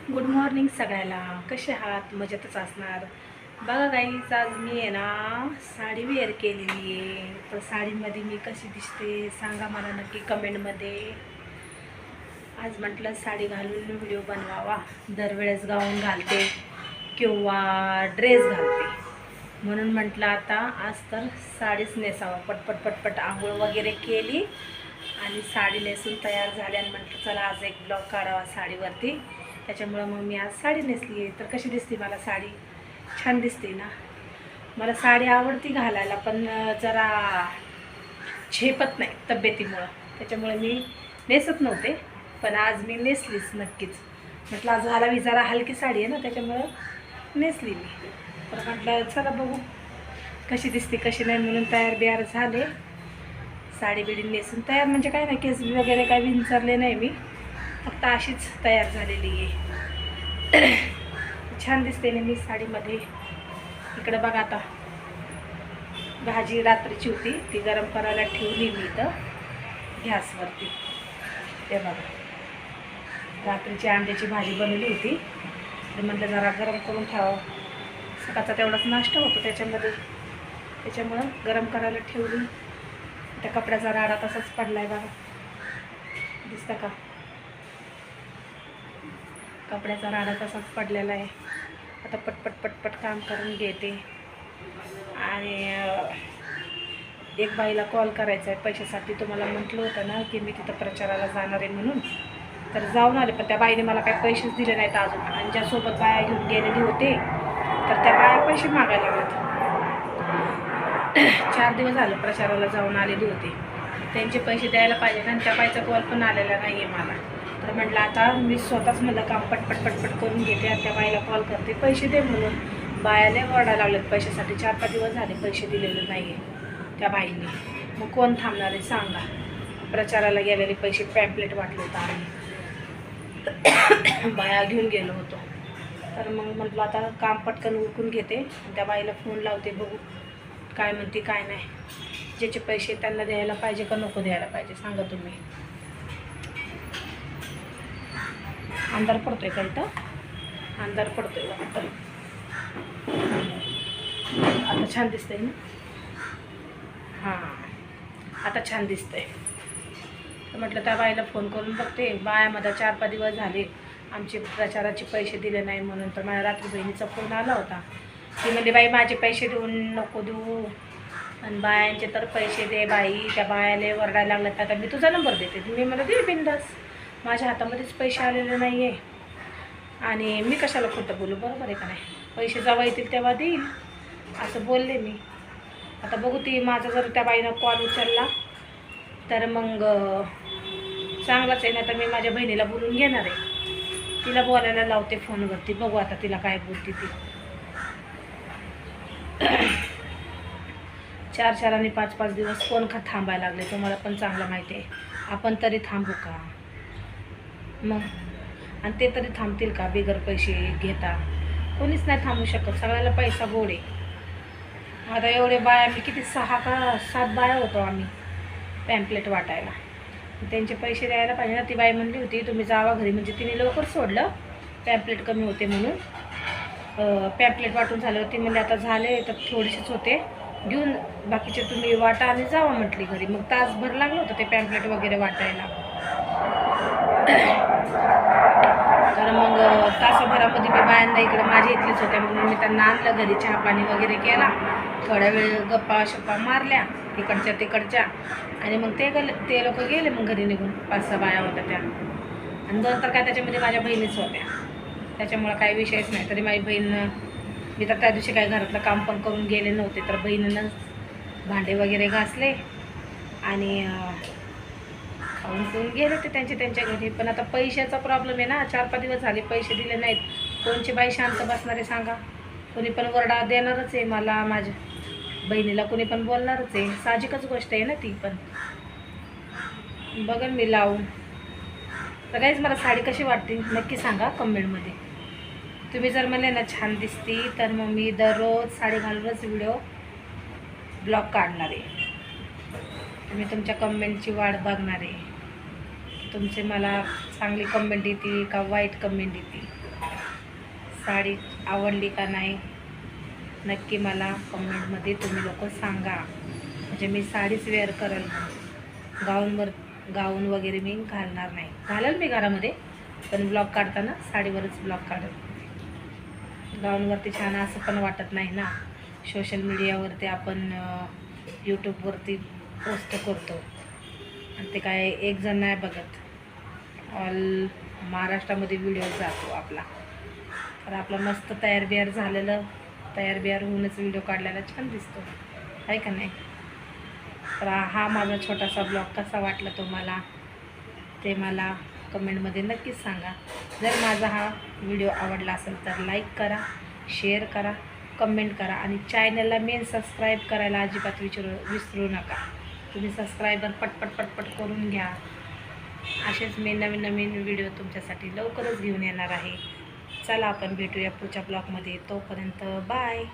Good morning सगळ्याला. कसे आहात? मजेतच असणार. बघा गाईज, आज मी आहे ना साडी वेअर केलेली आहे. तर साडीमध्ये मी कशी दिसते सांगा मला नक्की कमेंटमध्ये. आज म्हटलं साडी घालून व्हिडिओ बनवावा. दरवेळेस गाऊन घालते किंवा ड्रेस घालते, म्हणून म्हटलं आता आज तर साडीच नेसावं. पटपट पटपट आंघोळ वगैरे केली आणि साडी नेसून तयार झाली आणि म्हटलं चला आज एक ब्लॉग काढावा साडीवरती. त्याच्यामुळं मग मी आज साडी नेसली आहे. तर कशी दिसते मला साडी? छान दिसते ना. मला साडी आवडती घालायला, पण जरा झेपत नाही तब्येतीमुळं. त्याच्यामुळे मी नेसत नव्हते, पण आज मी नेसलीच नक्कीच. म्हटलं आज घालावी, जरा हलकी साडी आहे ना त्याच्यामुळं नेसली मी. तर म्हटलं चला बघू कशी दिसते कशी नाही, म्हणून तयार बियार झाले. साडी बिडी नेसून तयार म्हणजे काय नाही, केस वगैरे काय विंचरले नाही मी, फक्त अशीच तयार झालेली आहे. छान दिसते ना मी साडीमध्ये. इकडं बघा, आता भाजी रात्रीची होती ती गरम करायला ठेवली मी इथं गॅसवरती. ते बघा, रात्रीची अंड्याची भाजी बनवली होती, तर म्हटलं जरा गरम करून ठेवावं. सकाळचा तेवढाच नाश्ता होतो त्याच्यामुळं गरम करायला ठेवली. त्या कपड्याचा राडा तसाच पडला आहे बघा, दिसतं का? कपड्याचा राडा तसाच पडलेला आहे. आता पटपट पटपट काम करून घेते. आणि एक बाईला कॉल करायचा आहे पैशासाठी. तुम्हाला म्हटलं होतं ना की मी तिथं प्रचाराला जाणार आहे म्हणून, तर जाऊन आले, पण त्या बाईने मला काही पैसेच दिले नाहीत अजून. आणि ज्यासोबत बाया घेऊन गेलेली होते तर त्या बाया पैसे मागायला लागलेत. 4 दिवस झालं प्रचाराला जाऊन आलेली होते, त्यांचे पैसे द्यायला पाहिजे. आणि त्या बाईचा कॉल पण आलेला नाही आहे मला. तर म्हटलं आता मी स्वतःच मला काम पटपट पटपट करून घेते आणि त्या बाईला कॉल करते पैसे दे म्हणून. बायाले ओरडायला लागलेत पैशासाठी. 4-5 दिवस झाले पैसे दिलेले नाही आहे त्या बाईंनी. मग कोण थांबणार आहे सांगा? प्रचाराला गेलेले पैसे पॅम्पलेट वाटले होतं आम्ही, बाया घेऊन गेलो होतो. तर मग म्हटलं आता काम पटकन उरकून घेते आणि त्या बाईला फोन लावते, बघू काय म्हणते काय नाही. ज्याचे पैसे त्यांना द्यायला पाहिजे का नको द्यायला पाहिजे सांगा तुम्ही. अंधार पडतोय का इथं? अंधार पडतोय आता. आता छान दिसतंय ना? हां, आता छान दिसतंय. तर म्हटलं त्या बाईला फोन करून बघते. बायामध्ये 4-5 दिवस झाले आमचे प्रचाराचे पैसे दिले नाही म्हणून. तर माझ्या रात्री बहिणीचा फोन आला होता. ती म्हणजे बाई माझे पैसे देऊन नको देऊ, आणि बायांचे तर पैसे दे बाई. त्या बायाले वरडायला लागल्यात. आता मी तुझा नंबर देते, मी मला दे बिंदास. माझ्या हातामध्येच पैसे आलेले नाही आहे आणि मी कशाला खोटं बोलू? बरोबर आहे का नाही? पैसे जेव्हा येतील तेव्हा देईल असं बोलले मी. आता बघू, ती माझा जर त्या बाईनं कॉल उचलला तर मग चांगलाच आहे, नाही तर मी माझ्या बहिणीला बोलून घेणार आहे. तिला बोलायला लावते फोनवरती, बघू आता तिला काय बोलते ती. 4-4 आणि 5-5 दिवस कोण थांबायला लागले तुम्हाला पण चांगलं माहिती आहे. आपण तरी थांबू का मग? आणि ते तरी थांबतील का बिगर पैसे घेता? कोणीच नाही थांबू शकत. सगळ्याला पैसा गोड आहे. आता एवढे बाया, मी किती 6 का 7 बाया होतो आम्ही पॅम्पलेट वाटायला. त्यांचे पैसे द्यायला पाहिजे ना. ती बाई म्हणली होती तुम्ही जावा घरी, म्हणजे तिने लवकर सोडलं, पॅम्पलेट कमी होते म्हणून. पॅम्पलेट वाटून झालं. ती म्हणजे आता झाले तर थोडेसेच होते, घेऊन बाकीचे तुम्ही वाटा आणि जावा म्हटली घरी. मग तासभर लागलं होतं ते पॅम्पलेट वगैरे वाटायला. तर मग तासाभरामध्ये मी बायांना, इकडे माझ्या इथलेच होत्या म्हणून मी त्यांना आणलं घरी, चहा पाणी वगैरे केला, थोड्या वेळ गप्पा शप्पा मारल्या इकडच्या तिकडच्या, आणि मग ते लोक गेले मग घरी निघून. 5-6 बाया होत्या त्या, आणि 2 तर काय त्याच्यामध्ये माझ्या बहिणीच होत्या. त्याच्यामुळं काही विषयच नाही. तरी माझी बहीण, मी तर त्या दिवशी काही घरातलं काम पण करून गेले नव्हते, तर बहिणीनं भांडे वगैरे घासले आणि खाऊन पिऊन गेले ते त्यांच्या घरी. पण आता पैशाचा प्रॉब्लेम आहे ना. 4-5 दिवस झाले पैसे दिले नाहीत. कोणची बाई शांत बसणार आहे सांगा? कोणी पण वरडा देणारच आहे मला, माझ्या बहिणीला कोणी पण बोलणारच आहे. साहजिकच गोष्ट आहे ना ती पण. बघा मी लावून. तर काहीच मला साडी कशी वाटते नक्की सांगा कमेंटमध्ये. तुम्ही जर म्हणले ना छान दिसती, तर मग मी दररोज साडी घालूनच ब्लॉग काढणार आहे. मी तुमच्या कमेंटची वाट बघणार आहे. तुमचे मला चांगली कमेंट येते का वाईट कमेंट येते. साडी आवडली का नाही नक्की मला कमेंटमध्ये तुम्ही लोक सांगा. म्हणजे मी साडीच वेअर करेल, गाऊन वगैरे मी घालणार नाही. घालेल मी घरामध्ये, पण ब्लॉग काढताना साडीवरच ब्लॉग काढेल. गाऊनवरती छान असं पण वाटत नाही ना. सोशल मीडियावरती आपण यूट्यूबवरती पोस्ट करतो आणि ते काय एक जण नाही बघत, ऑल महाराष्ट्रामध्ये व्हिडिओ जातो आपला. तर आपलं मस्त तयार होऊनच व्हिडिओ काढलेला छान दिसतो, आहे का नाही. तर हा माझा छोटासा ब्लॉग कसा वाटला तुम्हाला ते मला कमेंटमध्ये नक्कीच सांगा. जर माझा हा व्हिडिओ आवडला असेल तर लाईक करा, शेअर करा, कमेंट करा आणि चॅनलला मेन सबस्क्राईब करायला अजिबात विसरू नका. तुम्ही सबस्क्रायबर पटपट करून घ्या. असेच मी नवीन व्हिडिओ तुमच्यासाठी लवकरच घेऊन येणार आहे. चला आपण भेटूया पुढच्या ब्लॉगमध्ये. तोपर्यंत बाय.